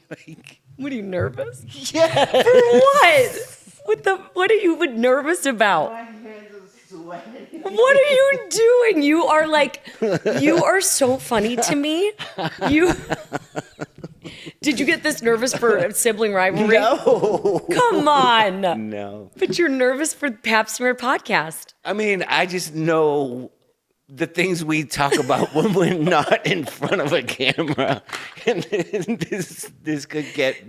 Like, What are you nervous? yes. For what? What are you nervous about? My hands are sweating. What are you doing? You are so funny to me. You Did you get this nervous for sibling rivalry? No. Come on. No. But you're nervous for Pap Smear podcast. I mean, I just know the things we talk about when we're not in front of a camera, and this could get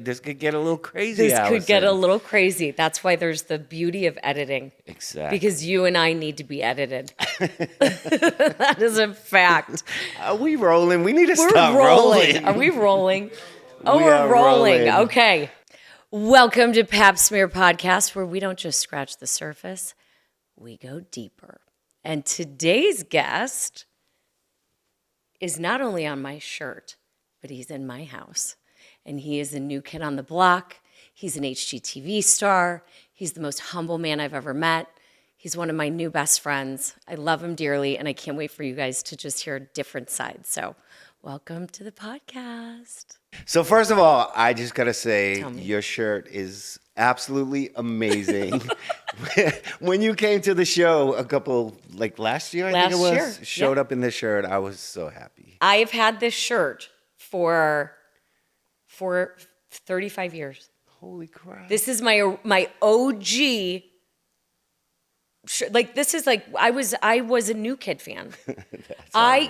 a little crazy. This could get a little crazy. That's why there's the beauty of editing. Exactly. Because you and I need to be edited. That is a fact. Are we rolling? We need to We're stop rolling. Are we rolling? Oh, We we're are rolling. rolling. Okay. Welcome to Pap Smear Podcast, where we don't just scratch the surface, we go deeper. And today's guest is not only on my shirt, but he's in my house. And he is a new kid on the block. He's an HGTV star. He's the most humble man I've ever met. He's one of my new best friends. I love him dearly, and I can't wait for you guys to just hear a different side. So welcome to the podcast. So first of all, I just gotta say, Tell me. your shirt is absolutely amazing. When you came to the show last year, I think it was, year, showed yeah. up in this shirt, I was so happy. I've had this shirt for 35 years. Holy crap. This is my OG. This is like I was a New Kid fan.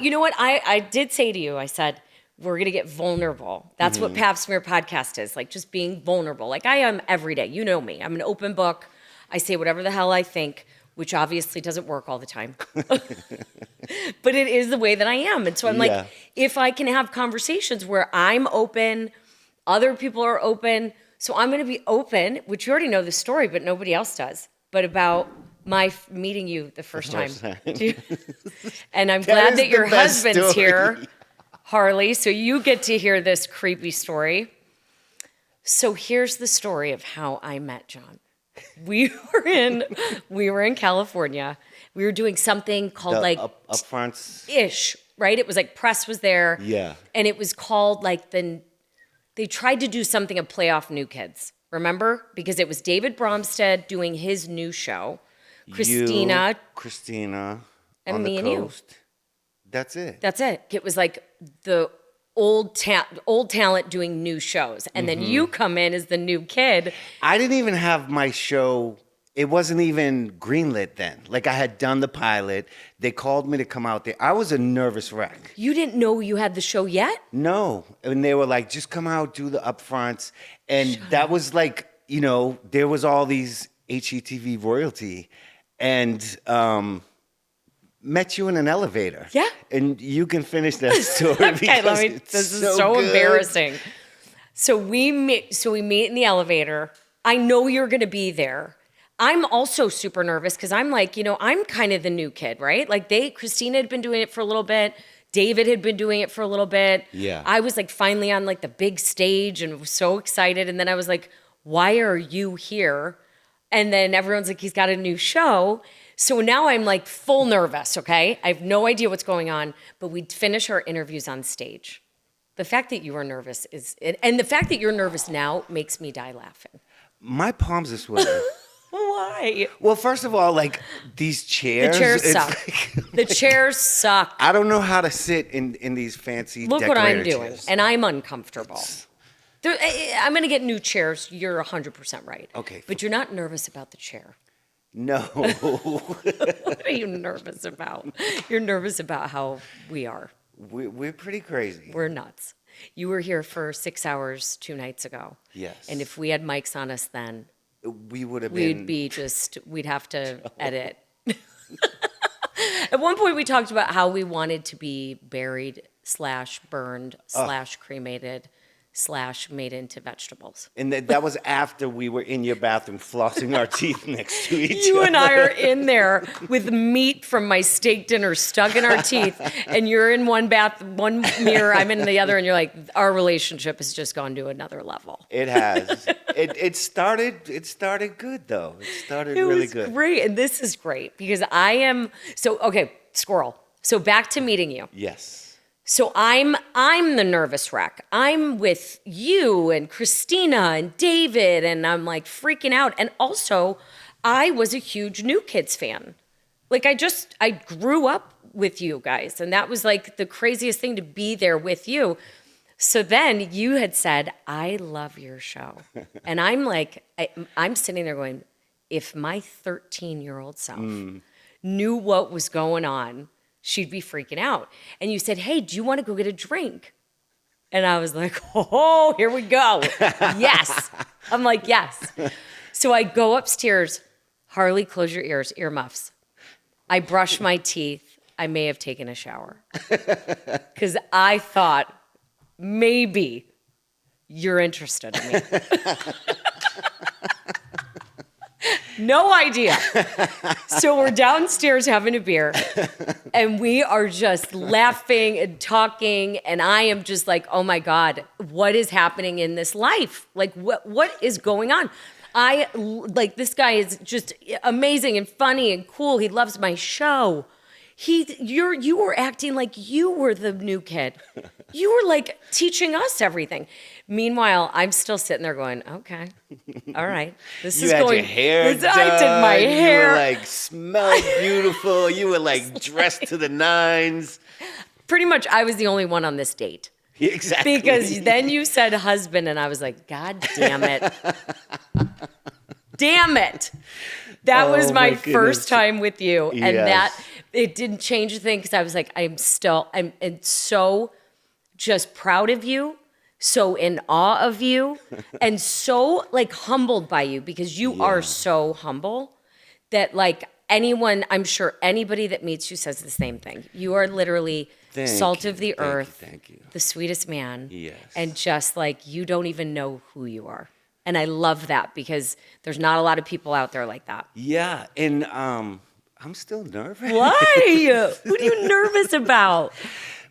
You know what I did say to you. I said we're gonna get vulnerable. That's what Pap Smear Podcast is, like just being vulnerable. Like I am every day. You know me. I'm an open book. I say whatever the hell I think, which obviously doesn't work all the time. But it is the way that I am. And so I'm Yeah. like, if I can have conversations where I'm open, other people are open. So I'm going to be open, which you already know the story, but nobody else does. But about my meeting you the first time. And I'm glad is that your the best husband's story. here, Harley. So you get to hear this creepy story. So here's the story of how I met John. We were in California. We were doing something called up front. ish, right? It was like press was there. Yeah. And it was called they tried to do something of playoff New Kids. Remember? Because it was David Bromstead doing his new show. Christina. And on me the and you. coast. That's it. That's it. It was like the old talent doing new shows. And then you come in as the new kid. I didn't even have my show. It wasn't even greenlit then. Like I had done the pilot. They called me to come out there. I was a nervous wreck. You didn't know you had the show yet? No. And they were like, just come out, do the upfronts. And that was like, there was all these HGTV royalty. And met you in an elevator. Yeah. And you can finish that story. Okay, because this is it's so good. embarrassing. So we meet in the elevator. I know you're going to be there. I'm also super nervous because I'm like, I'm kind of the new kid, right? Like Christina had been doing it for a little bit. David had been doing it for a little bit. Yeah. I was like finally on like the big stage and was so excited. And then I was like, why are you here? And then everyone's like, he's got a new show. So now I'm like full nervous, okay? I have no idea what's going on, but we'd finish our interviews on stage. The fact that you are nervous and the fact that you're nervous now makes me die laughing. My palms are sweating. Why? Well, first of all, like these chairs. The chairs it's suck. The chairs suck. I don't know how to sit in these fancy Look what I'm decorator doing, chairs. and I'm uncomfortable. I'm going to get new chairs. You're 100% right. Okay. But you're not nervous about the chair. No. What are you nervous about? You're nervous about how we are. We're pretty crazy. We're nuts. You were here for 6 hours 2 nights ago. Yes. And if we had mics on us then, we would have been. we'd have to edit. At one point we talked about how we wanted to be buried / burned / cremated / made into vegetables. And that was after we were in your bathroom flossing our teeth next to each other. You and I are in there with meat from my steak dinner stuck in our teeth, and you're in one mirror, I'm in the other, and you're like, our relationship has just gone to another level. It has. It started good though. It started really good. It was great, and this is great because squirrel. So back to meeting you. Yes. So I'm the nervous wreck. I'm with you and Christina and David, and I'm like freaking out. And also, I was a huge New Kids fan. Like I grew up with you guys, and that was like the craziest thing to be there with you. So then you had said, I love your show. And I'm like, I'm sitting there going, if my 13-year-old self knew what was going on, she'd be freaking out. And you said, hey, do you want to go get a drink? And I was like, oh, here we go. Yes. I'm like, yes. So I go upstairs. Harley, close your ears, earmuffs. I brush my teeth. I may have taken a shower. Because I thought, maybe you're interested in me. No idea. So we're downstairs having a beer, and we are just laughing and talking, and I am just like, oh my God, what is happening in this life? Like, what is going on? This guy is just amazing and funny and cool. He loves my show. You were acting like you were the new kid. You were like teaching us everything. Meanwhile, I'm still sitting there going, okay, all right. This is You had going. your hair done. I did my hair. You were like smelled beautiful. You were like dressed to the nines. Pretty much, I was the only one on this date. Exactly. Because then you said husband, and I was like, God damn it. Damn it. That was my first time with you. And that, it didn't change a thing, because I was like, I'm so just proud of you, so in awe of you, and so like humbled by you, because you are so humble that like anyone, I'm sure anybody that meets you says the same thing. You are literally salt of the earth, thank you. the sweetest man. Yes. And just like, you don't even know who you are. And I love that, because there's not a lot of people out there like that. Yeah, and I'm still nervous. Why? What are you nervous about?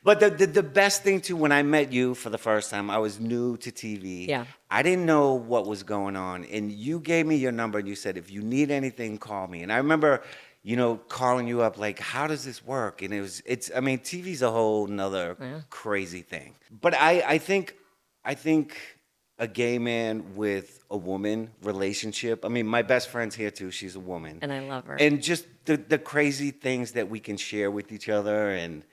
But the best thing too, when I met you for the first time, I was new to TV. Yeah. I didn't know what was going on, and you gave me your number and you said, if you need anything, call me. And I remember, calling you up like, how does this work? And TV's a whole nother crazy thing. But I think a gay man with a woman relationship. I mean, my best friend's here too. She's a woman. And I love her. And just the crazy things that we can share with each other, and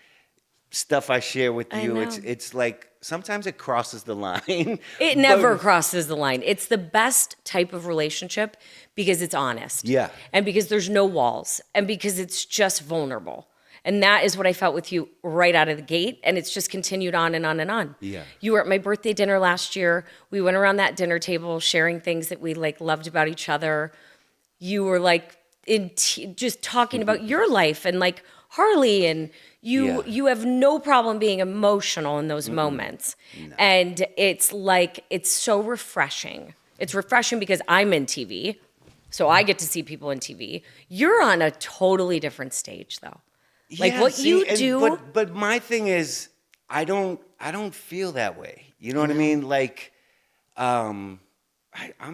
stuff I share with you. It's like sometimes it crosses the line. It never crosses the line. It's the best type of relationship because it's honest. Yeah. And because there's no walls, and because it's just vulnerable. And that is what I felt with you right out of the gate. And it's just continued on and on and on. Yeah. You were at my birthday dinner last year. We went around that dinner table sharing things that we like loved about each other. You were like just talking about your life, and like Harley, and you have no problem being emotional in those moments. No. And it's like, it's so refreshing. It's refreshing because I'm in TV, so I get to see people in TV. You're on a totally different stage though. Like you do. But my thing is, I don't feel that way. You know what I mean? Like, I'm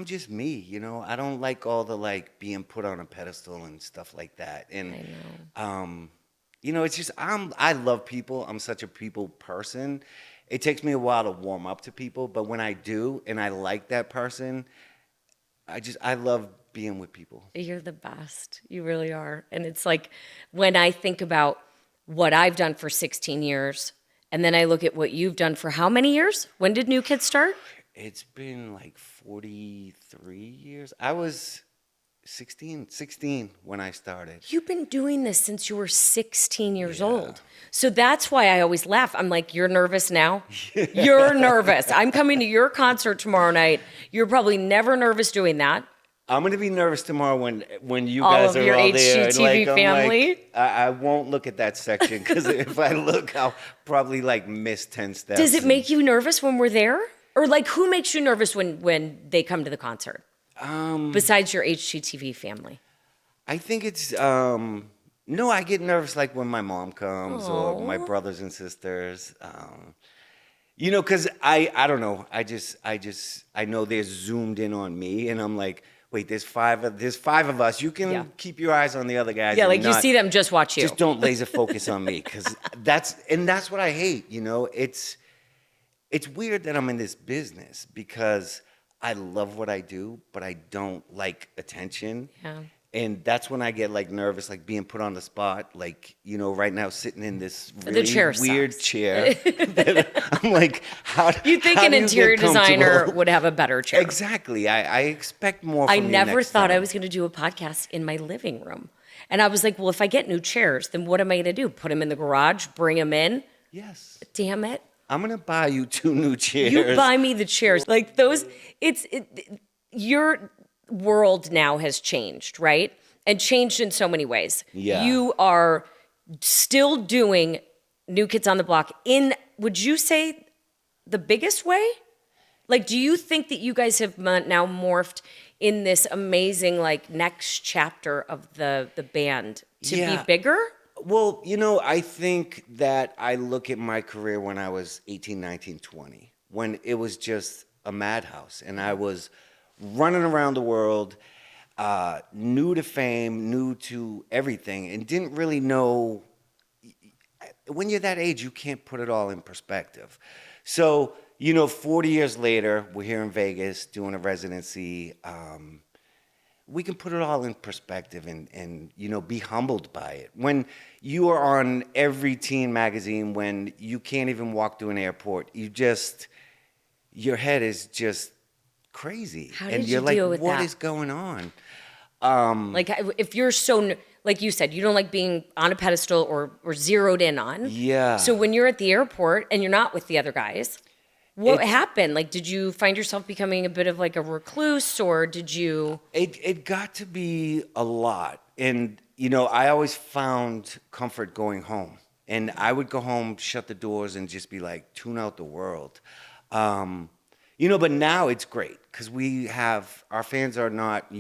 just me, I don't like all the like being put on a pedestal and stuff like that. And I know. It's just I love people. I'm such a people person. It takes me a while to warm up to people, but when I do and I like that person, I love being with people. You're the best. You really are. And it's like, when I think about what I've done for 16 years, and then I look at what you've done for how many years? When did New Kids start? It's been like 43 years. I was 16 when I started. You've been doing this since you were 16 years old. So that's why I always laugh. I'm like, you're nervous now? You're nervous. I'm coming to your concert tomorrow night. You're probably never nervous doing that. I'm going to be nervous tomorrow when you all guys of are your all there. HGTV family. I won't look at that section, because if I look, I'll probably like miss 10 steps. Does it make you nervous when we're there? Or like, who makes you nervous when they come to the concert? Besides your HGTV family? I think it's, no, I get nervous like when my mom comes or my brothers and sisters. Because I don't know. I know they're zoomed in on me, and I'm like, wait, there's five of us. You can Yeah. keep your eyes on the other guys. Yeah, and like you not- see them, just watch you. Just don't laser focus on me, because that's what I hate. It's weird that I'm in this business because I love what I do, but I don't like attention. Yeah. And that's when I get like nervous, like being put on the spot. Like, right now sitting in this The really chair weird sucks. chair. That I'm like, You'd think how an do you interior get designer comfortable? would have a better chair. Exactly. I expect more from I you never next thought I time. was going to do a podcast in my living room. And I was like, well, if I get new chairs, then what am I going to do? Put them in the garage, bring them in? Yes. Damn it. I'm going to buy you 2 new chairs. You buy me the chairs. Like those, your world now has changed, right? And changed in so many ways. Yeah. You are still doing New Kids on the Block in, would you say, the biggest way? Like, do you think that you guys have now morphed in this amazing, like, next chapter of the band to be bigger? Well, I think that I look at my career when I was 18, 19, 20, when it was just a madhouse and I was running around the world, new to fame, new to everything, and didn't really know. When you're that age, you can't put it all in perspective. So, 40 years later, we're here in Vegas doing a residency. We can put it all in perspective and be humbled by it. When you are on every teen magazine, when you can't even walk through an airport, your head is just crazy. How and did you're you like, deal with what that? is going on? Like, if you're so, like you said, you don't like being on a pedestal or zeroed in on. Yeah. So when you're at the airport and you're not with the other guys, what happened? Like, did you find yourself becoming a bit of like a recluse, or did you? It got to be a lot. And, I always found comfort going home. And I would go home, shut the doors, and just be like, tune out the world. But now it's great because our fans are not,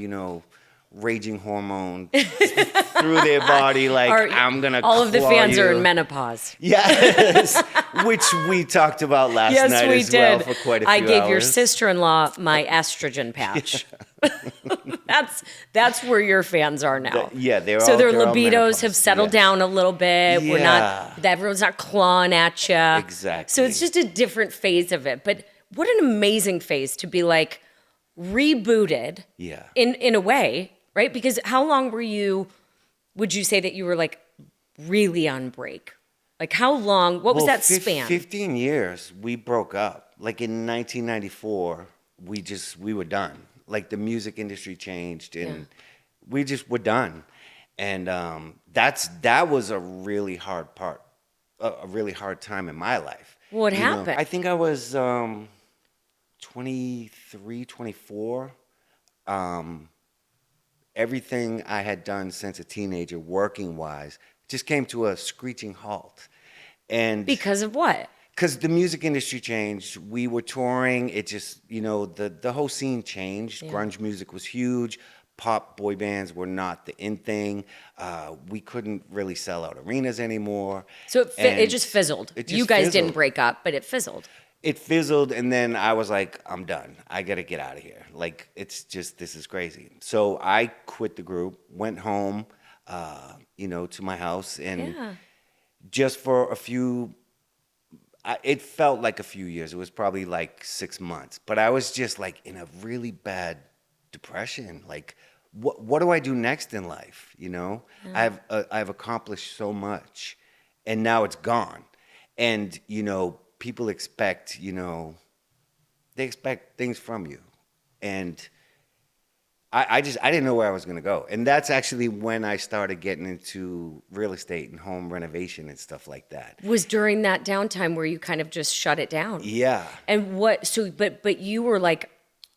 raging hormone through their body like, I'm going to All of the claw fans you. are in menopause. Yes, which we talked about last night Yes, we as well did. for quite a few I gave your hours. sister-in-law my estrogen patch. That's where your fans are now. They're So all their they're all libidos have menopause, settled yes. down a little bit. We're Yeah. not everyone's not clawing at you. Exactly. So it's just a different phase of it. But what an amazing phase to be like rebooted. Yeah. In a way, right? Because how long would you say that you were like really on break? Like how long, what was that span? 15 years, we broke up. Like in 1994, we were done. Like the music industry changed and we just were done. And that was a really hard part, a really hard time in my life. What happened? I think I was 23, 24. Everything I had done since a teenager, working wise, just came to a screeching halt. And Because of what? because the music industry changed, we were touring. It just, the whole scene changed. Grunge music was huge. Pop boy bands were not the in thing. We couldn't really sell out arenas anymore. So it just fizzled. It You just guys fizzled. didn't break up, but it fizzled. It fizzled, and then I was like, I'm done. I got to get out of here. Like, this is crazy. So I quit the group, went home, to my house, and just for it felt like a few years. It was probably like 6 months. But I was just like in a really bad depression. Like, what do I do next in life? I've accomplished so much, and now it's gone. And, people expect, they expect things from you. And I didn't know where I was going to go. And that's actually when I started getting into real estate and home renovation and stuff like that. Was during that downtime where you kind of just shut it down. Yeah. And but you were like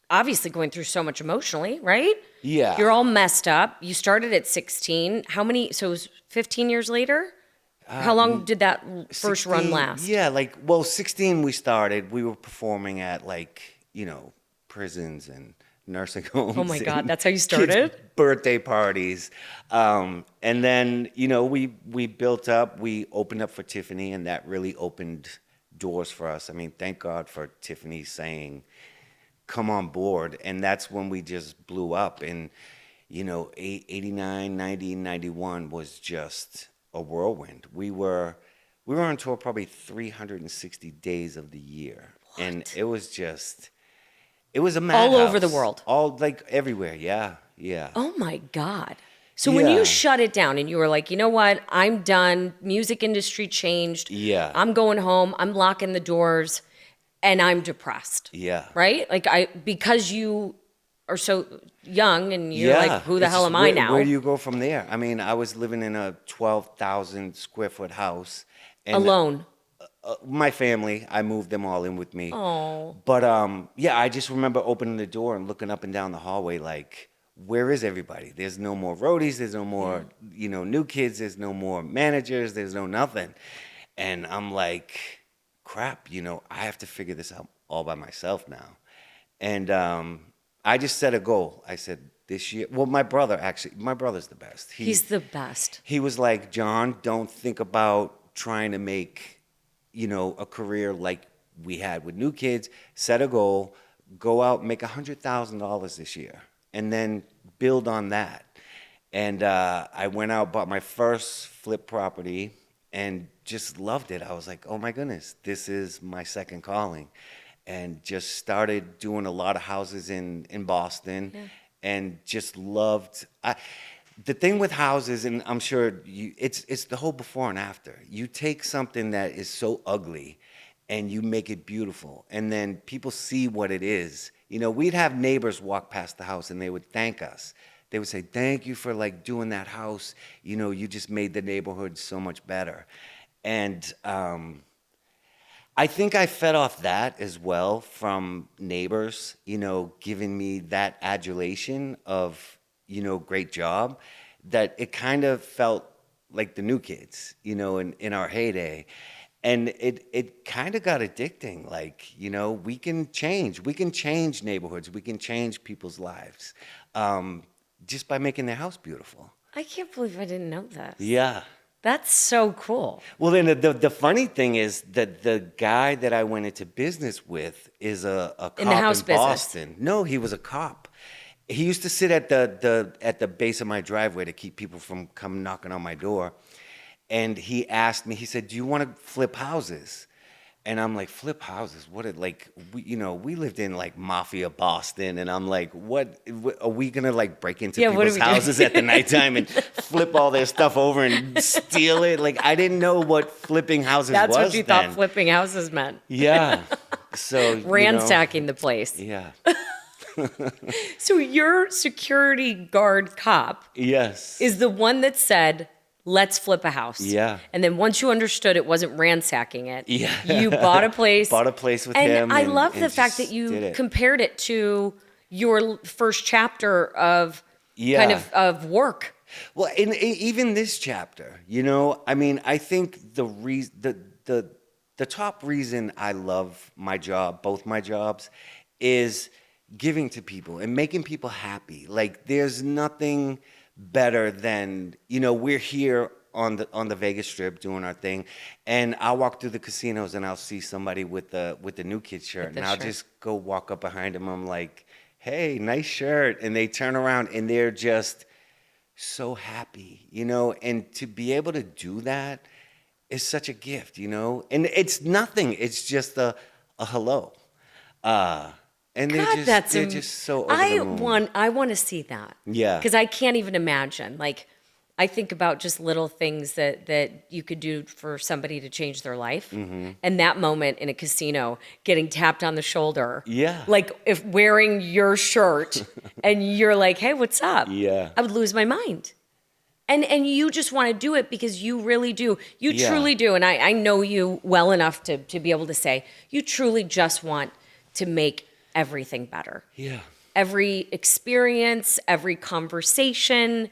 obviously going through so much emotionally, right? Yeah. You're all messed up. You started at 16. So it was 15 years later? How long did that first run 16, last? Yeah, 16 we started. We were performing at prisons and nursing homes. Oh my God, and that's how you kids' started? birthday parties. And then, we built up. We opened up for Tiffany, and that really opened doors for us. I mean, thank God for Tiffany saying, come on board, and that's when we just blew up. And 89, 90, 91 was just a whirlwind. We were on tour probably 360 days of the year, and it was a madhouse. All over the world. All like everywhere. Yeah, yeah. Oh my God. So when you Yeah. shut it down and you were like, you know what, I'm done. Music industry changed. Yeah. I'm going home. I'm locking the doors, and I'm depressed. Yeah. Right? Like because you are so young and you're Yeah. like, who the It's hell just am I now? Where do you go from there? I mean, I was living in a 12,000 square foot house. And Alone. my family, I moved them all in with me. Oh. But yeah, I just remember opening the door and looking up and down the hallway like, where is everybody? There's no more roadies. There's no more, new kids. There's no more managers. There's no nothing. And I'm like, crap, I have to figure this out all by myself now. And I just set a goal. I said, this year, well, my brother's the best. He's the best. He was like, John, don't think about trying to make, a career like we had with New Kids. Set a goal, go out, make $100,000 this year, and then build on that. And I went out, bought my first flip property, and just loved it. I was like, oh my goodness, this is my second calling. And just started doing a lot of houses in Boston, and just loved. The thing with houses, and I'm sure it's the whole before and after. You take something that is so ugly, and you make it beautiful, and then people see what it is. We'd have neighbors walk past the house, and they would thank us. They would say, "Thank you for like doing that house. You just made the neighborhood so much better." And I think I fed off that as well from neighbors, giving me that adulation of, great job, that it kind of felt like the New Kids, in our heyday. And it kind of got addicting. Like, we can change neighborhoods. We can change people's lives just by making their house beautiful. I can't believe I didn't know that. Yeah. That's so cool. Well, then the funny thing is that the guy that I went into business with is a cop In the house business? Boston. No, he was a cop. He used to sit at the base of my driveway to keep people from coming knocking on my door. And he asked me, he said, "Do you want to flip houses?" And I'm like, "Flip houses? We lived in like mafia Boston." And I'm like, what are we going to like break into people's houses at the nighttime and flip all their stuff over and steal it? Like, I didn't know what flipping houses was. That's what you then. thought flipping houses meant. Yeah. So Ransacking the place. Yeah. So your security guard cop Yes. is the one that said, let's flip a house. Yeah. And then once you understood it wasn't ransacking it, Yeah. you bought a place. Bought a place with and him. I love the and fact just that you did it. compared it to your first chapter of Yeah. of work. Well, even this chapter, I think the top reason I love my job, both my jobs, is giving to people and making people happy. Like, there's nothing better than, we're here on the Vegas Strip doing our thing, and I'll walk through the casinos and I'll see somebody with the New Kid shirt, and I'll just go walk up behind them. I'm like, "Hey, nice shirt," and they turn around and they're just so happy, and to be able to do that is such a gift, and it's nothing. It's just a hello. And God, they're just so over the moon. I want to see that. Yeah. Because I can't even imagine. Like, I think about just little things that you could do for somebody to change their life. Mm-hmm. And that moment in a casino, getting tapped on the shoulder. Yeah. Like, if wearing your shirt and you're like, "Hey, what's up?" Yeah. I would lose my mind. And you just want to do it because you really do. You Yeah. truly do. And I know you well enough to be able to say, you truly just want to make everything better. Yeah. Every experience, every conversation,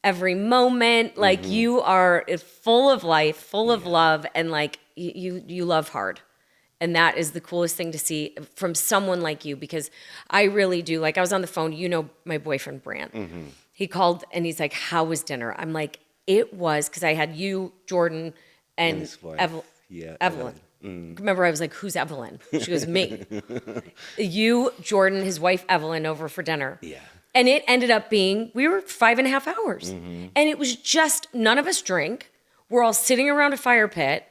every moment, like you are full of life, full of love, and like you love hard. And that is the coolest thing to see from someone like you, because I really do. Like, I was on the phone, my boyfriend Brant. He called and he's like, "How was dinner?" I'm like, "It was," because I had you, Jordan, and his wife. Evelyn. Yeah, Evelyn. Remember, I was like, who's Evelyn? She goes, me. You, Jordan, his wife, Evelyn, over for dinner. Yeah. And it ended up being, we were 5.5 hours. And it was just, none of us drink. We're all sitting around a fire pit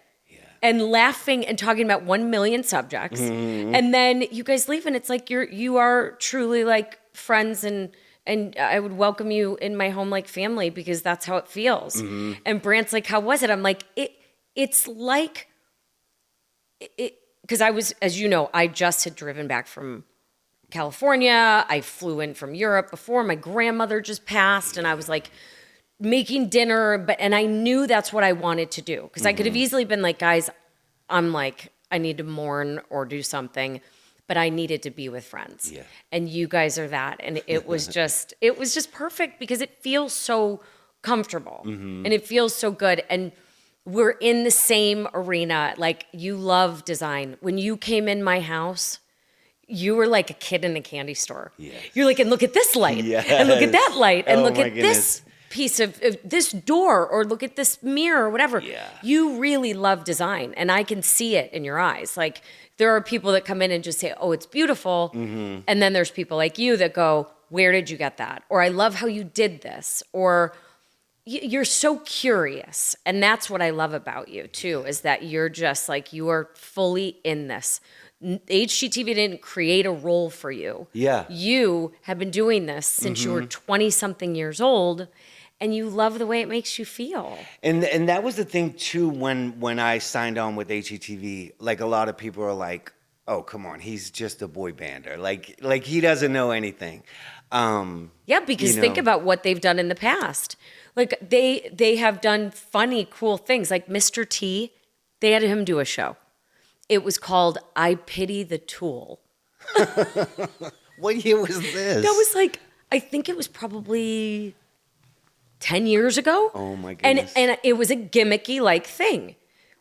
and laughing and talking about 1 million subjects. And then you guys leave and it's like you are truly like friends, and I would welcome you in my home like family, because that's how it feels. And Brant's like, how was it? I'm like, it's like, because I was, as you know, I just had driven back from California. I flew in from Europe before. My grandmother just passed, and I was like making dinner, and I knew that's what I wanted to do, because I could have easily been like, guys, I'm like, I need to mourn or do something, but I needed to be with friends. Yeah. And you guys are that, and it was just perfect, because it feels so comfortable and it feels so good, and we're in the same arena. Like, you love design. When you came in my house, you were like a kid in a candy store. Yes. You're like, and look at this light, Yes. and look at that light, and Oh look my at this piece of this door, or look at this mirror, or whatever. Yeah. You really love design, and I can see it in your eyes. Like, there are people that come in and just say, oh, it's beautiful. And then there's people like you that go, where did you get that? Or I love how you did this. Or you're so curious. And that's what I love about you too, is that you're just like, you are fully in this. HGTV didn't create a role for you. Yeah. You have been doing this since you were 20-something years old, and you love the way it makes you feel. And that was the thing too, when I signed on with HGTV. Like, a lot of people are like, "Oh, come on, he's just a boy bander. Like he doesn't know anything." Yeah, because think about what they've done in the past. Like, they have done funny, cool things. Like Mr. T, they had him do a show. It was called I Pity the Tool. What year was this? That was like, I think it was probably 10 years ago. Oh my goodness. And it was a gimmicky like thing,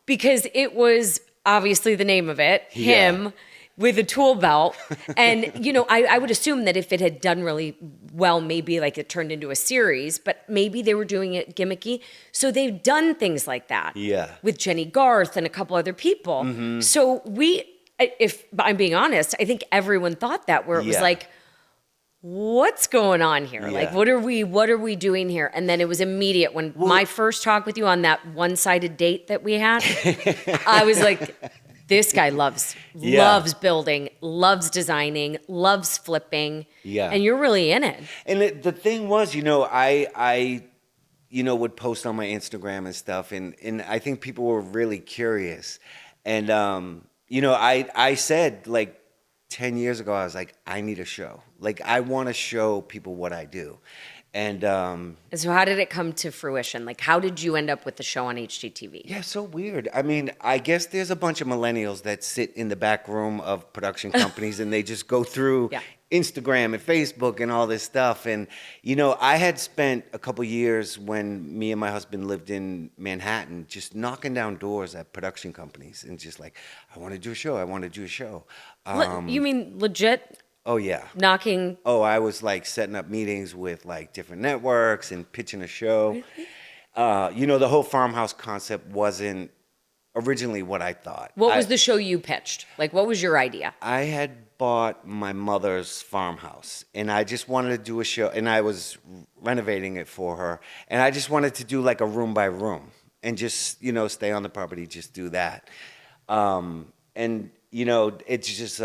because it was obviously the name of it, him with a tool belt. And, I would assume that if it had done really well, maybe like it turned into a series, but maybe they were doing it gimmicky. So they've done things like that. Yeah. With Jenny Garth and a couple other people. So if I'm being honest, I think everyone thought that, where it was like, what's going on here? Yeah. Like, what are we doing here? And then it was immediate. When my first talk with you on that one-sided date that we had, I was like, this guy loves building, loves designing, loves flipping. Yeah. And you're really in it. And the thing was, I would post on my Instagram and stuff, and I think people were really curious. And, I said, like, 10 years ago, I was like, I need a show. Like, I want to show people what I do. And so how did it come to fruition? Like, how did you end up with the show on HGTV? yeah, so weird. I mean, I guess there's a bunch of millennials that sit in the back room of production companies and they just go through Instagram and Facebook and all this stuff. And, I had spent a couple years, when me and my husband lived in Manhattan, just knocking down doors at production companies and just like, I want to do a show. I want to do a show. You mean legit? Oh, yeah. Knocking? Oh, I was like setting up meetings with like different networks and pitching a show. Really? The whole farmhouse concept wasn't originally what I thought. What was the show you pitched? Like, what was your idea? I had bought my mother's farmhouse, and I just wanted to do a show, and I was renovating it for her, and I just wanted to do like a room by room and just, stay on the property, just do that. It's just,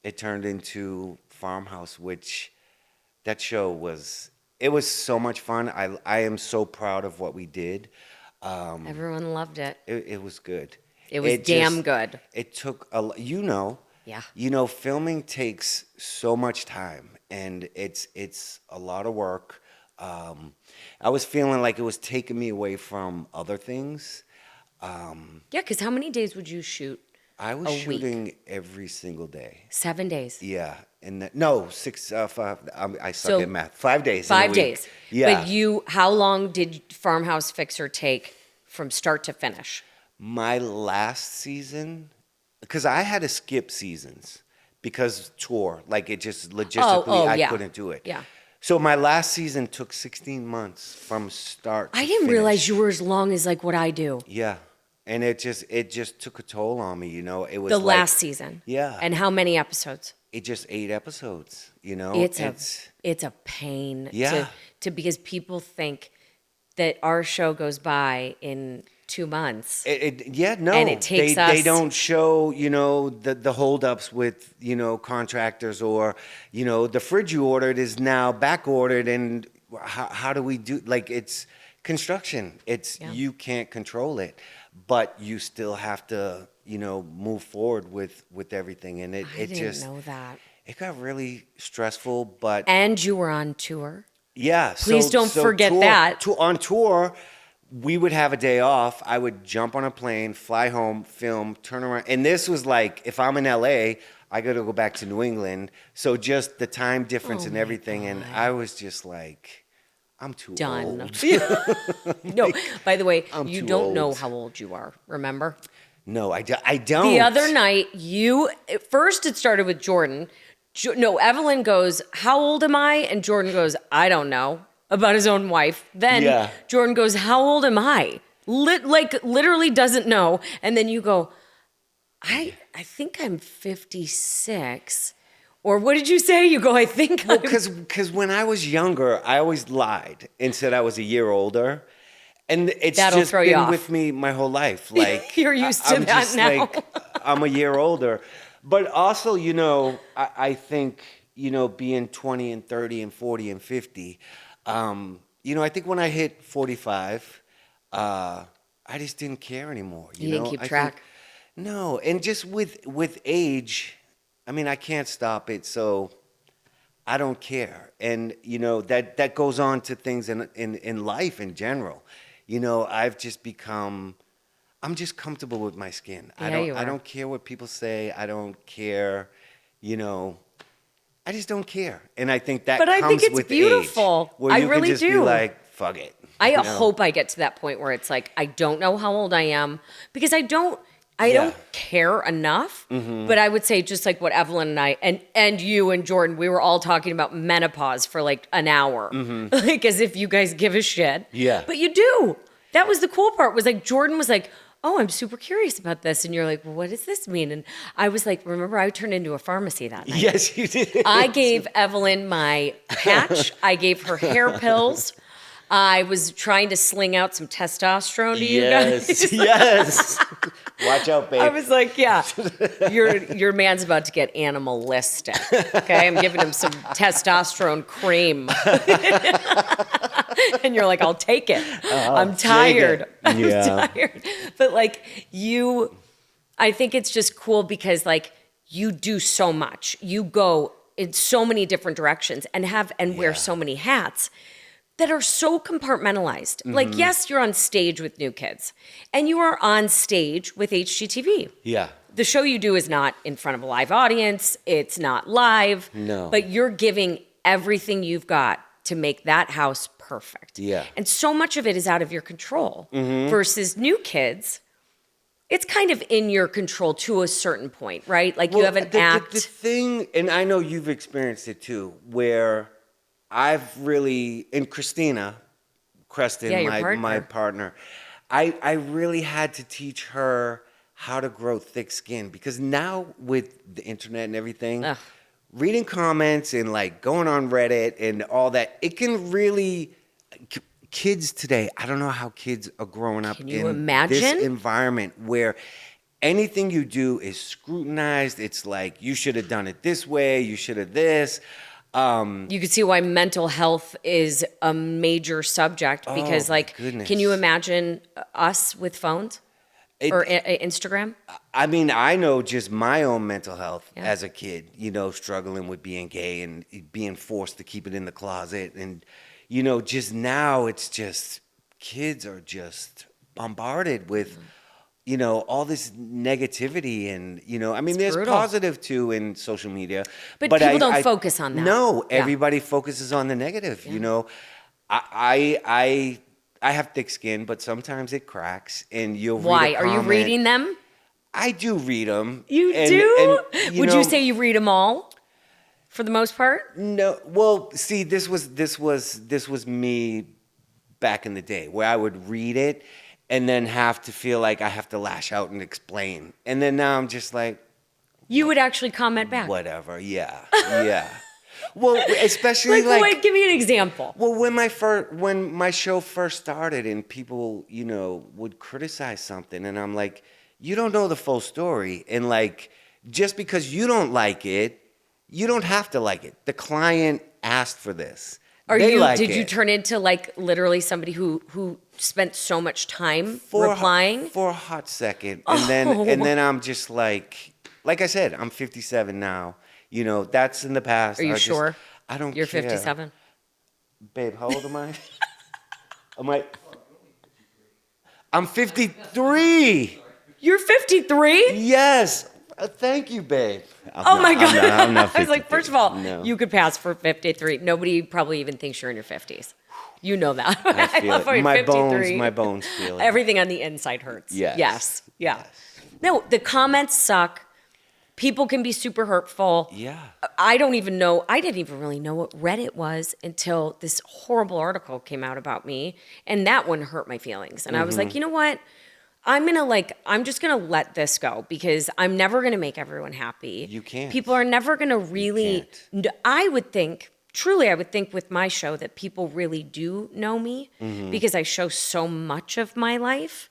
it turned into Farmhouse, which that show was so much fun. I am so proud of what we did. Everyone loved it. It was good. It was damn good. It took Yeah. Filming takes so much time, and it's a lot of work. I was feeling like it was taking me away from other things. Yeah, because how many days would you shoot? I was shooting every single day. 7 days. Yeah, and no, 6. 5. I suck at math. 5 days. 5 days. Yeah. But how long did Farmhouse Fixer take from start to finish? My last season, because I had to skip seasons because tour, like it just logistically I couldn't do it. Yeah. So my last season took 16 months from start to I didn't finish. realize you were as long as like what I do. Yeah. And it just took a toll on me, you know. It was The like, last season. yeah. And how many episodes? It just 8 episodes, you know. It's a pain Yeah. to because people think that our show goes by in 2 months. Yeah, no. And it takes they us- don't show, you know, the holdups with, you know, contractors, or, you know, the fridge you ordered is now back ordered, and how do we do, like, it's construction. It's Yeah. You can't control it, but you still have to, you know, move forward with everything, and I it didn't just know that. it got really stressful, but And you were on tour. yeah. Please don't forget that. On tour, we would have a day off. I would jump on a plane, fly home, film, turn around. And this was like, if I'm in LA, I got to go back to New England. So just the time difference and my everything. And God. I was just like, I'm too Done. old. No, by the way, I'm you too don't know old. how old you are, remember? No, I don't. The other night, at first it started with Jordan. Evelyn goes, "How old am I?" And Jordan goes, "I don't know," about his own wife. Then Yeah. Jordan goes, "How old am I?" Literally doesn't know. And then you go, I think I'm 56. Or what did you say? You go, I think I'm... Because when I was younger, I always lied and said I was a year older. And it's That'll just throw you been off. with me my whole life. Like You're used to I'm that just now. Like, I'm a year older. But also, you know, I think, you know, being 20 and 30 and 40 and 50, you know, I think when I hit 45, I just didn't care anymore. You didn't know? keep I track? think- no, and just with age, I mean, I can't stop it, so I don't care. And you know, that goes on to things in life in general. You know, I'm just comfortable with my skin. Yeah, you I are. don't care what people say. I don't care, you know. I just don't care. And I think that But I comes think it's with beautiful. age, where I you really can just be do. like, fuck it. I you know? hope I get to that point where it's like, I don't know how old I am because I don't Yeah. don't care enough. But I would say just like what Evelyn and I and you and Jordan, we were all talking about menopause for like an hour. Like as if you guys give a shit. Yeah. But you do. That was the cool part, was like Jordan was like, "Oh, I'm super curious about this." And you're like, "Well, what does this mean?" And I was like, remember, I turned into a pharmacy that night. Yes, you did. I gave Evelyn my patch. I gave her hair pills. I was trying to sling out some testosterone to you guys. Yes. Watch out, babe. I was like, yeah, your man's about to get animalistic. Okay, I'm giving him some testosterone cream. And you're like, I'll take it. I'm tired. I'm Yeah. tired. But like I think it's just cool because like you do so much. You go in so many different directions and wear so many hats that are so compartmentalized. Like, yes, you're on stage with New Kids, and you are on stage with HGTV. Yeah. The show you do is not in front of a live audience. It's not live. No. But you're giving everything you've got to make that house perfect. Yeah. And so much of it is out of your control versus New Kids. It's kind of in your control to a certain point, right? Like you have an act. The thing, and I know you've experienced it too, where I've really, and Christina Creston, Yeah, your my partner, I really had to teach her how to grow thick skin, because now with the internet and everything, Ugh. reading comments and like going on Reddit and all that, it can really, kids today, I don't know how kids are growing up Can you in imagine? this environment where anything you do is scrutinized. It's like, you should have done it this way, you should have this. You can see why mental health is a major subject because, my like, goodness. can you imagine us with phones or Instagram? I mean, I know just my own mental health as a kid, you know, struggling with being gay and being forced to keep it in the closet. And, you know, just now it's just, kids are just bombarded with, you know, all this negativity. And, you know, I mean, there's brutal. positive too in social media. But people don't focus on that. No, Yeah. everybody focuses on the negative, you know. I have thick skin, but sometimes it cracks, and you'll Why? read a Are you comment. reading them? I do read them. You do? Would you say you read them all for the most part? No? Well, see, this was me back in the day, where I would read it, and then have to feel like I have to lash out and explain. And then now I'm just like, You would actually comment back. whatever. Yeah. Yeah. Well, especially Wait, give me an example. well, when my show first started and people, would criticize something, and I'm like, you don't know the full story, and like, just because you don't like it, you don't have to like it. The client asked for this. Did you turn into like literally somebody who spent so much time replying? For a hot second, and then I'm just like I said, I'm 57 now. That's in the past. Are you sure? I don't You're care. 57? Babe, how old am I? I'm 53. You're 53? Yes. Thank you, babe. Oh my God. I'm not 53. I was like, first of all, No. you could pass for 53. Nobody probably even thinks you're in your 50s. You know that. I feel love how it. you're 53. My bones feel it. Everything on the inside hurts. Yes. Yes. Yeah. Yes. No, the comments suck. People can be super hurtful. Yeah. I didn't even really know what Reddit was until this horrible article came out about me. And that one hurt my feelings. And I was like, you know what? I'm just gonna let this go because I'm never gonna make everyone happy. You can't. People are never gonna really. I would think with my show that people really do know me because I show so much of my life.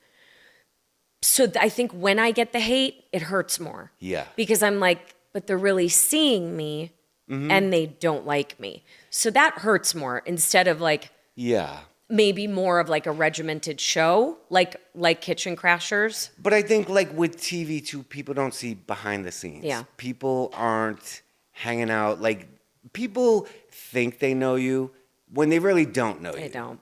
So I think when I get the hate, it hurts more. Yeah. Because I'm like, but they're really seeing me and they don't like me. So that hurts more instead of like. Yeah. Maybe more of like a regimented show, like Kitchen Crashers. But I think like with TV too, people don't see behind the scenes. Yeah. People aren't hanging out. Like people think they know you when they really don't know you. They don't.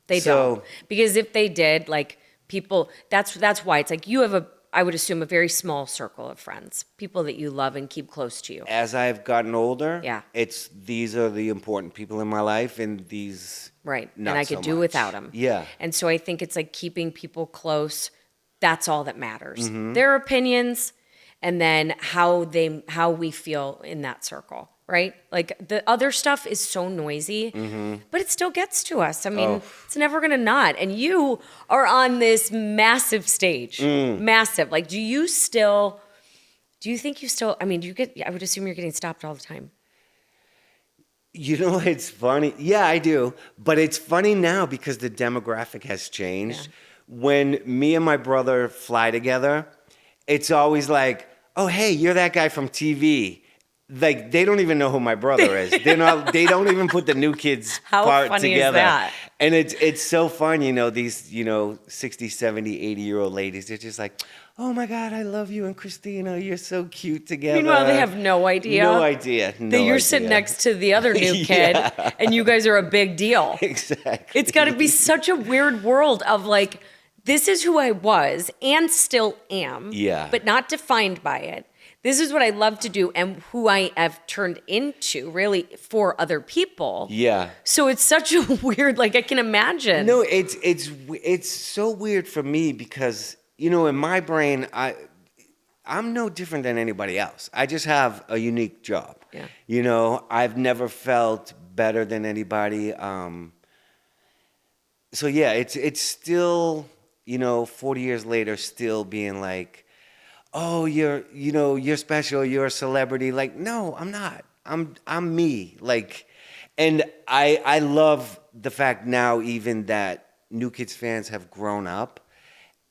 They don't. Because if they did, like people, that's why it's like you have I would assume a very small circle of friends, people that you love and keep close to you. As I've gotten older, Yeah. these are the important people in my life, and these Right. not And I so could do much. without them. Yeah. And so I think it's like keeping people close. That's all that matters. Mm-hmm. Their opinions and then how we feel in that circle. Right? Like the other stuff is so noisy, but it still gets to us. I mean, it's never going to not. And you are on this massive stage, massive. Like, do you think you still, I mean, I would assume you're getting stopped all the time. It's funny. Yeah, I do. But it's funny now because the demographic has changed. Yeah. When me and my brother fly together, it's always like, oh, hey, you're that guy from TV. Like, they don't even know who my brother is. They don't even put the new kids How part funny together. is that? And it's so fun, these, 60, 70, 80-year-old ladies. They're just like, oh my God, I love you and Christina. You're so cute together. Meanwhile, they have no idea. No idea. That you're sitting next to the other new kid and you guys are a big deal. Exactly. It's got to be such a weird world of like, this is who I was and still am, but not defined by it. This is what I love to do and who I have turned into really for other people. Yeah. So it's such a weird, like I can imagine. No, it's so weird for me because, in my brain, I'm no different than anybody else. I just have a unique job. Yeah. I've never felt better than anybody. So yeah, it's still, 40 years later, still being like, oh, you're special, you're a celebrity. Like, no, I'm not. I'm me. Like, and I love the fact now even that New Kids fans have grown up,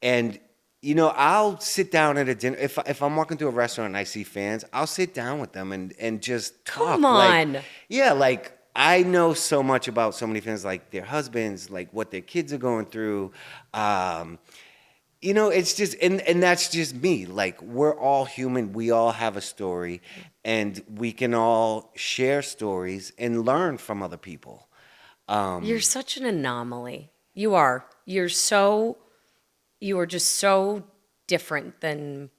and I'll sit down at a dinner if I'm walking through a restaurant and I see fans, I'll sit down with them and just talk. Come on. Like, yeah, like I know so much about so many fans, like their husbands, like what their kids are going through. It's just, and that's just me. Like, we're all human. We all have a story, and we can all share stories and learn from other people. You're such an anomaly. You are. You are just so different than,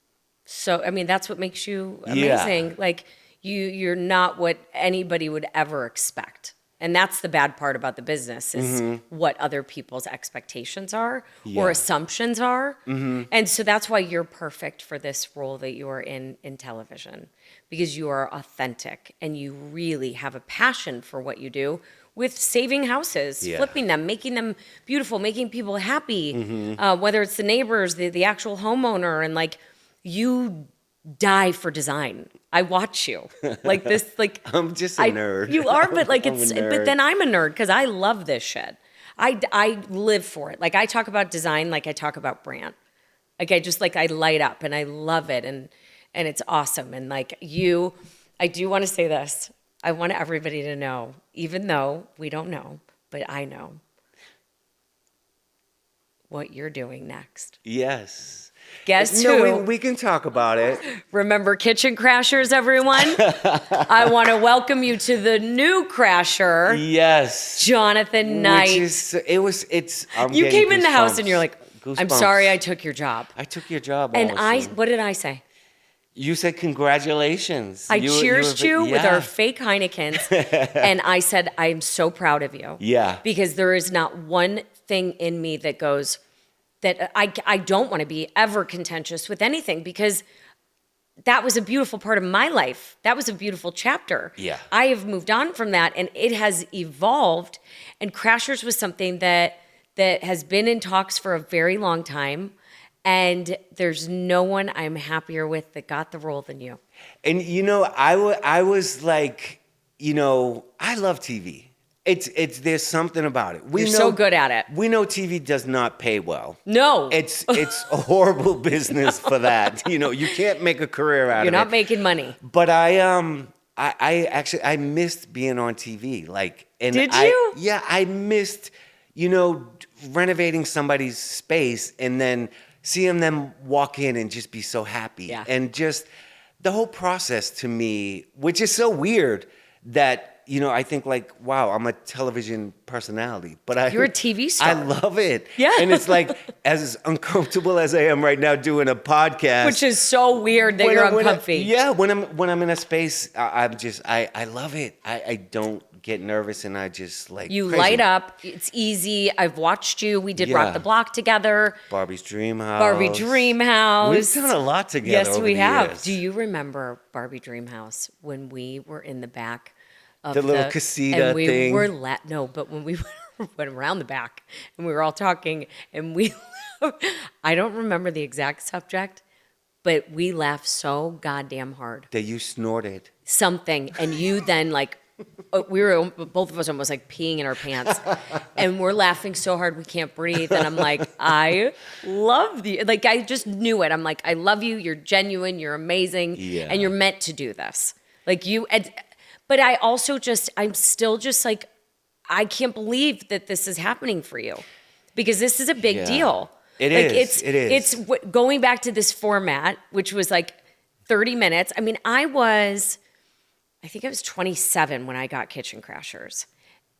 I mean, that's what makes you amazing. Yeah. Like, you're not what anybody would ever expect. And that's the bad part about the business is what other people's expectations are or assumptions are. And so that's why you're perfect for this role that you are in television, because you are authentic and you really have a passion for what you do with saving houses, flipping them, making them beautiful, making people happy, whether it's the neighbors, the actual homeowner, and like you die for design. I watch you like this, like I'm just a nerd. You are, but like I'm it's, a nerd. but then I'm a nerd because I love this shit. I live for it. Like I talk about design, like I talk about brand. Like I just like I light up and I love it and it's awesome. And like you, I do want to say this. I want everybody to know, even though we don't know, but I know what you're doing next. Yes. Guess No, who? we can talk about it. Remember Kitchen Crashers, everyone? I want to welcome you to the new Crasher, Yes. Jonathan Knight. You came in the house and you're like, I'm Goosebumps. sorry I took your job. I took your job, And Allison. what did I say? You said congratulations. I cheersed you with yeah. our fake Heinekens, and I said, I'm so proud of you. Yeah. Because there is not one thing in me that goes, that I don't want to be ever contentious with anything, because that was a beautiful part of my life. That was a beautiful chapter. Yeah. I have moved on from that, and it has evolved. And Crashers was something that has been in talks for a very long time. And there's no one I'm happier with that got the role than you. And I was like, I love TV. There's something about it. You're so good at it. We know TV does not pay well. No. It's a horrible business for that. You can't make a career out of it. You're not making money. But I actually missed being on TV. Did you? Yeah, I missed, renovating somebody's space and then seeing them walk in and just be so happy. Yeah. And just the whole process to me, which is so weird that, I think like, wow, I'm a television personality, but You're a TV star. I love it. Yeah. And it's like, as uncomfortable as I am right now doing a podcast. Which is so weird that you're uncomfy. When I'm in a space, I love it. I don't get nervous and I just like You crazy. light up. It's easy. I've watched you. We did Yeah. Rock the Block together. Barbie's Dream House. Barbie Dream House. We've done a lot together. Yes, over we the have. years. Do you remember Barbie Dream House when we were in the back of The little casita and we thing? were no, but when we went around the back and we were all talking and I don't remember the exact subject, but we laughed so goddamn hard. That you snorted. Something, and you then like we were both of us almost like peeing in our pants, and we're laughing so hard we can't breathe. And I'm like, I love you. Like I just knew it. I'm like, I love you. You're genuine. You're amazing, Yeah. and you're meant to do this. Like you. But I also I'm still just like, I can't believe that this is happening for you, because this is a big Yeah. deal. It like is. It is. It's going back to this format, which was like 30 minutes. I mean, I think I was 27 when I got Kitchen Crashers,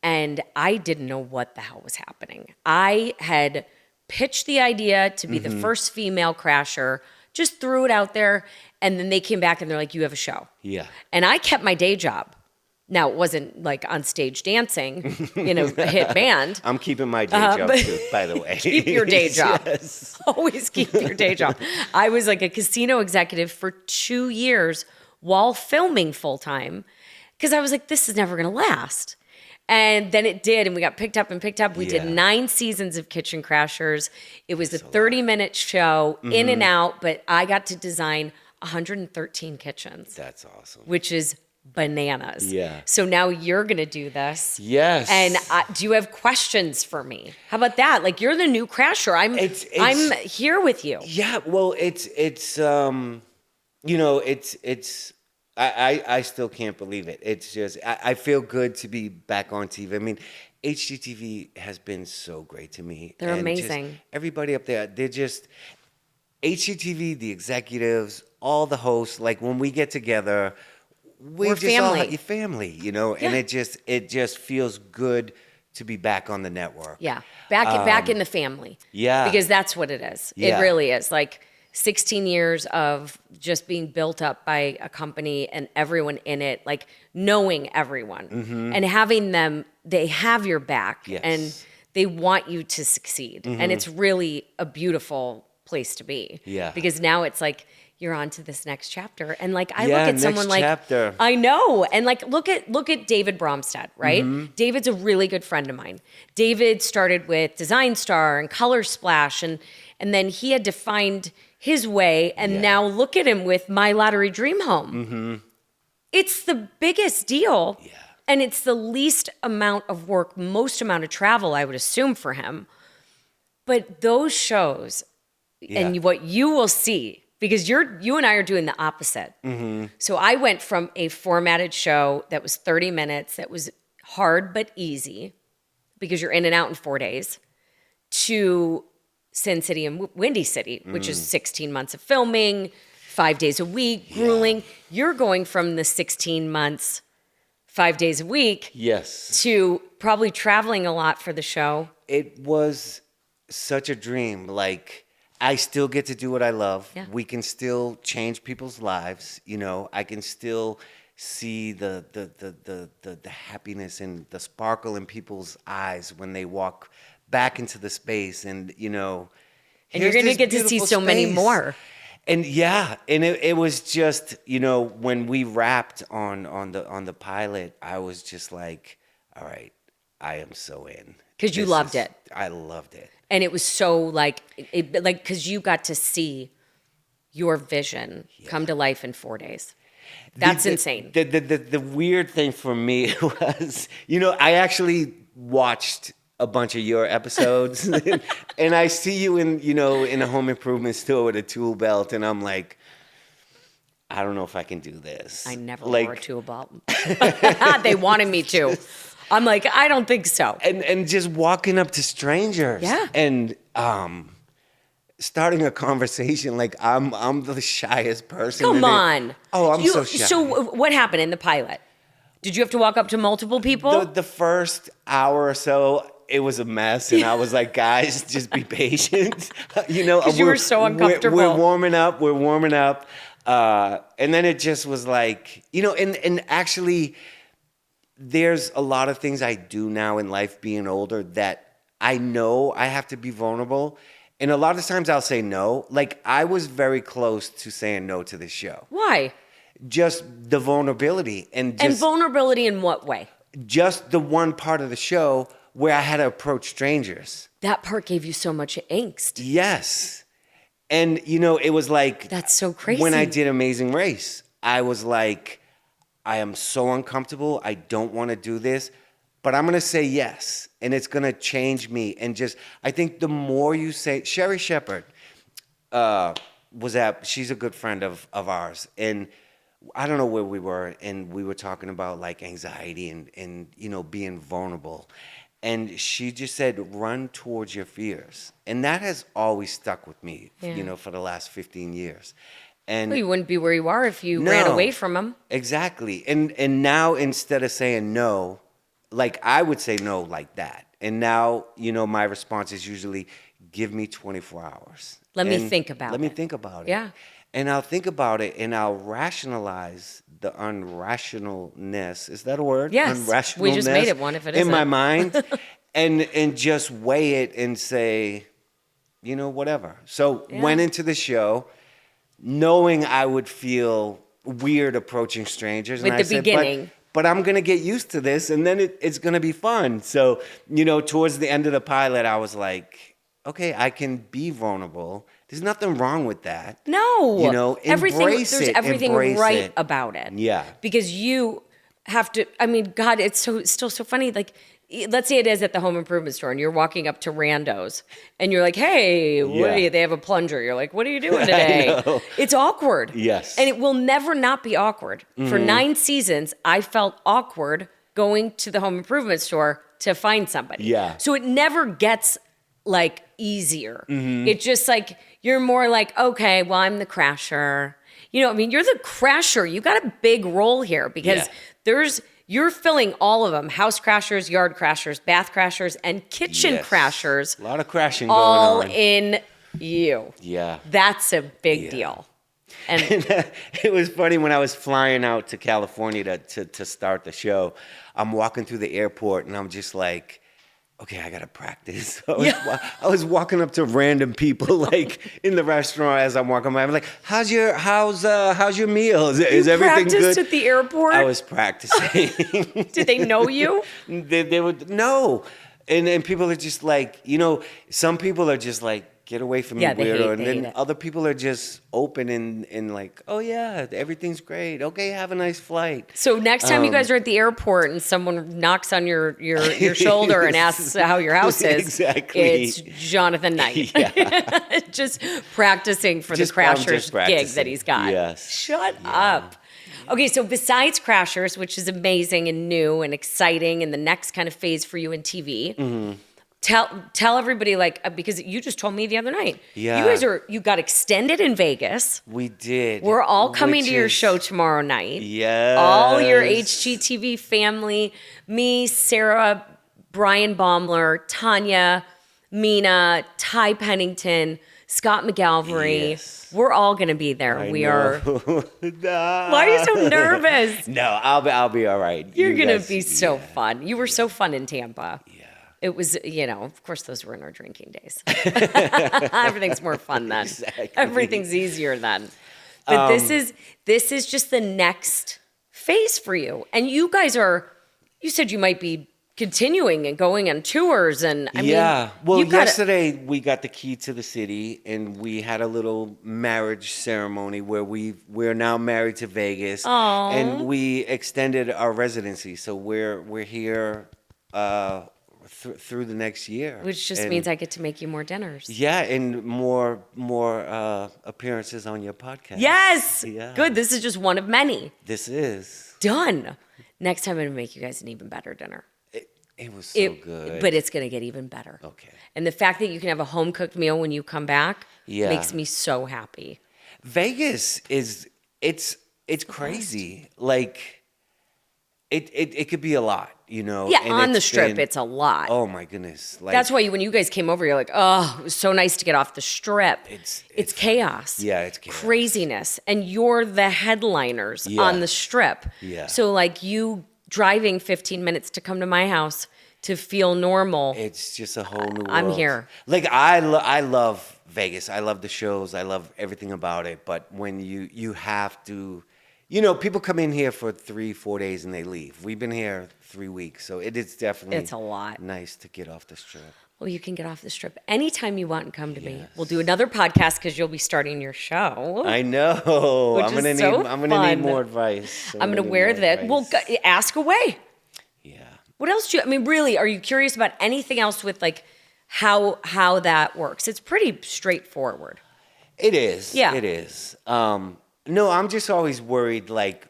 and I didn't know what the hell was happening. I had pitched the idea to be the first female crasher, just threw it out there, and then they came back and they're like, you have a show. Yeah. And I kept my day job. Now, it wasn't like on stage dancing in a hit band. I'm keeping my day job too, by the way. Keep your day job. Yes. Always keep your day job. I was like a casino executive for 2 years while filming full time, because I was like, this is never going to last. And then it did, and we got picked up. We did 9 seasons of Kitchen Crashers. It was a 30-minute show, in and out, but I got to design 113 kitchens. That's awesome. Which is bananas. Yeah. So now you're going to do this. Yes. And do you have questions for me? How about that? Like, you're the new crasher. I'm here with you. Yeah, well, I still can't believe it. It's just, I feel good to be back on TV. I mean, HGTV has been so great to me. They're And amazing. just everybody up there, they're just, HGTV, the executives, all the hosts, like when we get together, we're just family. all your family, and it just feels good to be back on the network. Yeah. Back in the family. Yeah. Because that's what it is. Yeah. It really is. Like, 16 years of just being built up by a company and everyone in it, like knowing everyone and having them, they have your back Yes. and they want you to succeed. And it's really a beautiful place to be. Yeah. Because now it's like, you're on to this next chapter. And like, I Yeah, look at next someone like, chapter. I know. And like, look at David Bromstead, right? David's a really good friend of mine. David started with Design Star and Color Splash. And then he had to find his way. And now look at him with My Lottery Dream Home. It's the biggest deal. Yeah. And it's the least amount of work, most amount of travel, I would assume, for him. But those shows and what you will see, because you and I are doing the opposite. So I went from a formatted show that was 30 minutes, that was hard but easy, because you're in and out in 4 days, to Sin City and Windy City, which is 16 months of filming, 5 days a week, grueling. You're going from the 16 months, 5 days a week, Yes. to probably traveling a lot for the show. It was such a dream. Like, I still get to do what I love. Yeah. We can still change people's lives. You know, I can still see the happiness and the sparkle in people's eyes when they walk back into the space. And, you know, And you're here's going to this get to see beautiful so many space. more. And it was just, you know, when we wrapped on the pilot, I was just like, all right, I am so in. 'Cause you This loved it. I loved it. And it was so like, because you got to see your vision come to life in 4 days. That's insane. The weird thing for me was, you know, I actually watched a bunch of your episodes and I see you in a home improvement store with a tool belt and I'm like, I don't know if I can do this. I never like, wore a tool belt. They wanted me to. I'm like, I don't think so. And just walking up to strangers. Yeah. And starting a conversation like I'm the shyest person. Come in it. on. Oh, I'm so shy. So what happened in the pilot? Did you have to walk up to multiple people? The first hour or so, it was a mess, and I was like, guys, just be patient. You know, 'Cause you were so uncomfortable. We're warming up. And then it just was like, you know, and actually, there's a lot of things I do now in life being older that I know I have to be vulnerable. And a lot of times I'll say no. Like, I was very close to saying no to this show. Why? Just the vulnerability and And vulnerability in what way? just the one part of the show where I had to approach strangers. That part gave you so much angst. Yes. And, you know, it was like... That's so crazy. When I did Amazing Race, I was like, I am so uncomfortable. I don't want to do this. But I'm going to say yes. And it's going to change me. And just, I think the more you say... Sherry Shepherd she's a good friend of ours. And I don't know where we were. And we were talking about, like, anxiety and you know, being vulnerable. And she just said, run towards your fears. And that has always stuck with me, you know, for the last 15 years. And Well, you wouldn't be where you are if you ran away from them. Exactly. And now instead of saying no, like I would say no like that. And now, you know, my response is usually give me 24 hours. Let me think about Let it. me think about it. Yeah. And I'll think about it and I'll rationalize the unrationalness. Is that a word? Yes. Unrationalness We just made it one if it in my isn't. mind. and just weigh it and say, you know, whatever. So went into the show knowing I would feel weird approaching strangers. With and I the said, beginning. But I'm going to get used to this and then it's going to be fun. So, you know, towards the end of the pilot, I was like, okay, I can be vulnerable. There's nothing wrong with that. No. You know, embrace There's it. everything Embrace right it. about it. Yeah. Because you have to, I mean, God, it's still so funny. Like, let's say it is at the home improvement store and you're walking up to randos and you're like, hey, what are you? They have a plunger. You're like, what are you doing today? know. It's awkward. Yes. And it will never not be awkward. For 9 seasons, I felt awkward going to the home improvement store to find somebody. Yeah. So it never gets like easier. It's just like, you're more like, okay, well, I'm the crasher. You know, I mean, you're the crasher. You got a big role here because you're filling all of them: house crashers, yard crashers, bath crashers, and kitchen Yes. crashers. A lot of crashing all going on. in you. Yeah. That's a big deal. And It was funny when I was flying out to California to start the show. I'm walking through the airport and I'm just like, okay, I gotta practice. I was walking up to random people like in the restaurant as I'm walking by. I'm like, how's your meal? Is everything good? practiced at the airport? I was practicing. Did they know you? They would no, and people are just like, some people are just like, get away from me, Yeah, they weirdo. hate And then it. other people are just open and like, oh yeah, everything's great. Okay, have a nice flight. So next time you guys are at the airport and someone knocks on your shoulder and asks how your house is, Exactly. it's Jonathan Knight. Yeah. Just practicing for the I'm Crashers just gig practicing. that he's got. Yes. Shut up. Okay, so besides Crashers, which is amazing and new and exciting and the next kind of phase for you in TV, tell everybody, because you just told me the other night. Yeah. You got extended in Vegas. We did. We're all coming which to your is- show tomorrow night. Yes. All your HGTV family, me, Sarah, Brian Baumler, Tanya, Mina, Ty Pennington, Scott McGalvery. Yes. We're all going to be there. I we know. are. Nah. Why are you so nervous? No, I'll be all right. You're You going to guys- be so yeah. fun. You were so fun in Tampa. Yeah. It was, of course, those were in our drinking days. Everything's more fun then. Exactly. Everything's easier then. But this is just the next phase for you. And you guys you said you might be continuing and going on tours. And I mean, well, you gotta- yesterday we got the key to the city and we had a little marriage ceremony where we're now married to Vegas. Aw. And we extended our residency. So we're here through the next year. Which just And- means I get to make you more dinners. Yeah, and more appearances on your podcast. Yes. Yeah. Good. This is just one of many. This is. Done. Next time I'm going to make you guys an even better dinner. It was so good. But it's going to get even better. Okay. And the fact that you can have a home cooked meal when you come back Yeah. makes me so happy. Vegas is it's crazy. Like it could be a lot, Yeah, and on the it's strip, been- it's a lot. Oh my goodness. Like That's why when you guys came over, you're like, oh, it was so nice to get off the strip. It's chaos. Yeah, it's chaos. Craziness. And you're the headliners Yeah. on the strip. Yeah. So like you driving 15 minutes to come to my house to feel normal. It's just a whole new world. I'm here. Like I love Vegas. I love the shows. I love everything about it. But when you have to, people come in here for 3-4 days and they leave. We've been here 3 weeks, so it is definitely It's a lot. nice to get off the strip. Well, you can get off the strip anytime you want and come to me. We'll do another podcast because you'll be starting your show. I know. Which I'm gonna is need. so I'm gonna fun. need more advice. I'm going to wear that. Well, ask away. Yeah. What else do you, I mean, really, are you curious about anything else with like how that works? It's pretty straightforward. It is. Yeah. It is. No, I'm just always worried, like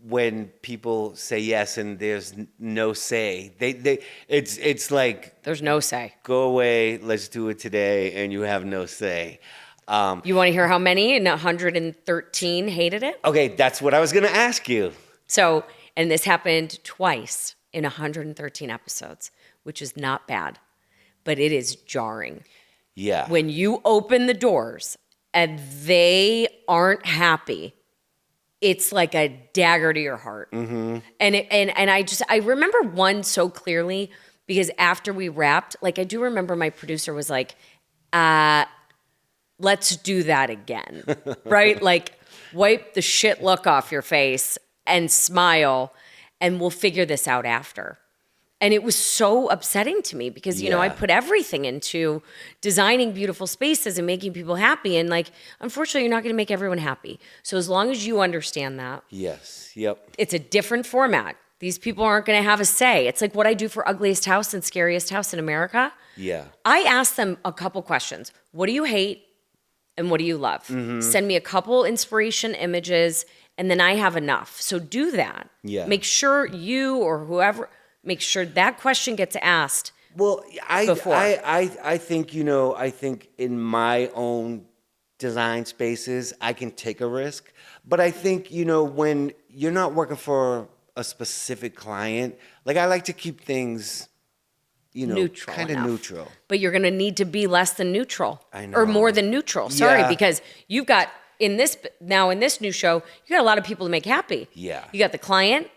when people say yes and there's no say. It's like, There's no say. go away. Let's do it today, and you have no say. You want to hear how many? And 113 hated it? Okay, that's what I was gonna ask you. So, and this happened twice in 113 episodes, which is not bad, but it is jarring. Yeah. When you open the doors and they aren't happy, it's like a dagger to your heart. Mm-hmm. And I remember one so clearly because after we wrapped, like I do remember my producer was like, let's do that again, right? Like wipe the shit look off your face and smile and we'll figure this out after. And it was so upsetting to me because, I Yeah. put everything into designing beautiful spaces and making people happy. And like, unfortunately, you're not going to make everyone happy. So as long as you understand that, Yes. Yep. it's a different format. These people aren't going to have a say. It's like what I do for Ugliest House and Scariest House in America. Yeah. I ask them a couple questions. What do you hate and what do you love? Mm-hmm. Send me a couple inspiration images and then I have enough. So do that. Yeah. Make sure you or whoever, make sure that question gets asked. Well, Before. I think, I think in my own design spaces, I can take a risk. But I think, when you're not working for a specific client, like I like to keep things neutral kind of enough. neutral. But you're going to need to be less than neutral. I Or know. more than neutral. Sorry, Yeah. because you've got in this new show, you got a lot of people to make happy. Yeah. You got the client,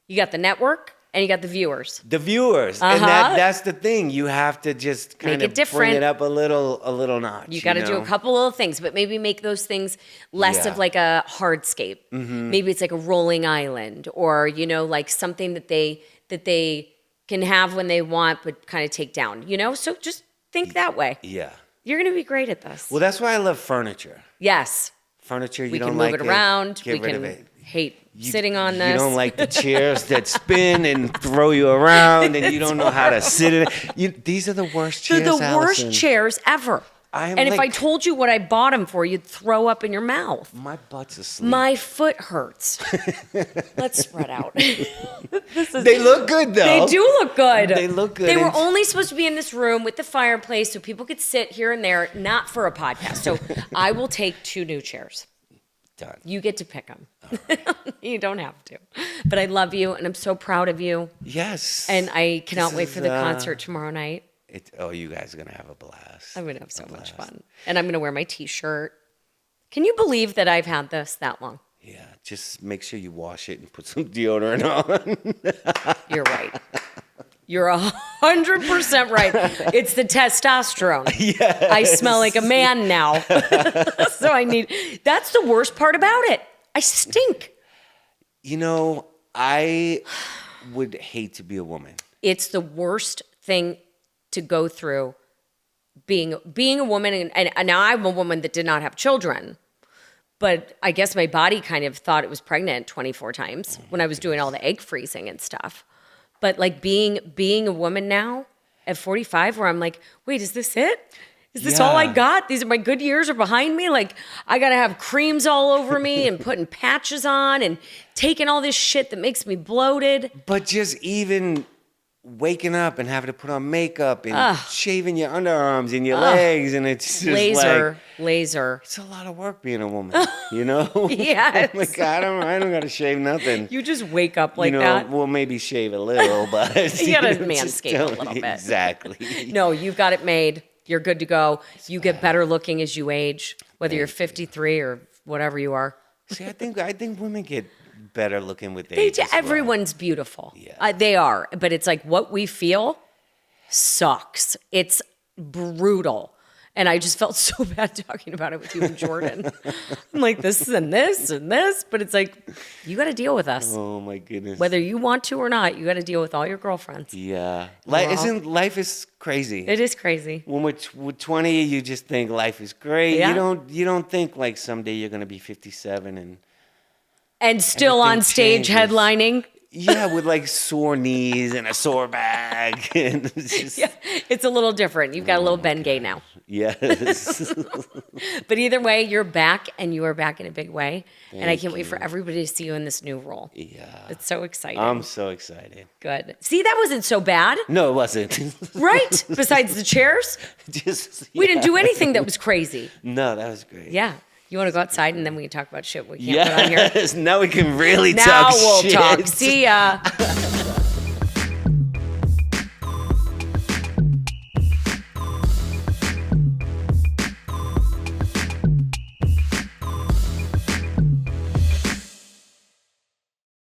you got the network, and you got the viewers. The viewers, and that's the thing. You have to just kind Make it of different. bring it up a little notch. You got to do a couple little things, but maybe make those things less of like a hardscape. Maybe it's like a rolling island, or like something that they can have when they want, but kind of take down. So just think that way. Yeah. You're gonna be great at this. Well, that's why I love furniture. Yes, Furniture, you we don't can like move it around. Get We rid of can it. hate sitting on this. You don't like the chairs that spin and throw you around, and you don't know how to sit in it. These are the worst chairs, They're the Allison. worst chairs ever. And if I told you what I bought them for, you'd throw up in your mouth. My butt's asleep. My foot hurts. Let's spread out. They look good, though. They do look good. They look good. They were only supposed to be in this room with the fireplace so people could sit here and there, not for a podcast. So I will take 2 new chairs. Done. You get to pick them. You don't have to. But I love you, and I'm so proud of you. Yes. And I cannot This wait is, for the concert tomorrow night. You guys are going to have a blast. I'm going to have so much fun. And I'm going to wear my T-shirt. Can you believe that I've had this that long? Yeah, just make sure you wash it and put some deodorant on. You're right. You're 100% right. It's the testosterone. Yes. I smell like a man now. So that's the worst part about it. I stink. I would hate to be a woman. It's the worst thing to go through being a woman. And now I'm a woman that did not have children. But I guess my body kind of thought it was pregnant 24 times when I was doing all the egg freezing and stuff. But like being a woman now at 45, where I'm like, wait, is this it? Is this all I got? These are my good years are behind me. Like I got to have creams all over me and putting patches on and taking all this shit that makes me bloated. But just even waking up and having to put on makeup and shaving your underarms and your legs, and it's just laser. It's a lot of work being a woman, Yes. I'm like, I don't got to shave nothing. You just wake up like that. Well, maybe shave a little, but You got to just manscape a little bit. Exactly. No, you've got it made. You're good to go. You get better looking as you age, whether you're 53 or whatever you are. See, I think women get better looking with age. Everyone's beautiful. Yeah. They are. But it's like what we feel sucks. It's brutal. And I just felt so bad talking about it with you and Jordan. I'm like, this and this and this. But it's like, you got to deal with us. Oh, my goodness. Whether you want to or not, you got to deal with all your girlfriends. Yeah. Life is crazy. It is crazy. When we're 20, you just think life is great. Yeah. You don't think like someday you're going to be 57 And still on everything stage changes. headlining. Yeah, with like sore knees and a sore back. And it's just, Yeah, it's a little different. You've got a little Ben Gay now. yes. But either way, you're back, and you are back in a big way. And I can't wait for everybody to see you in this new role. Yeah. It's so exciting. I'm so excited. Good. See, that wasn't so bad, No, it wasn't. right? Besides the chairs, we didn't do anything that was crazy. No, that was great. Yeah. You want to go outside, and then we can talk about shit we can't put on here? Yes, now we can really Now talk we'll shit. talk. See ya.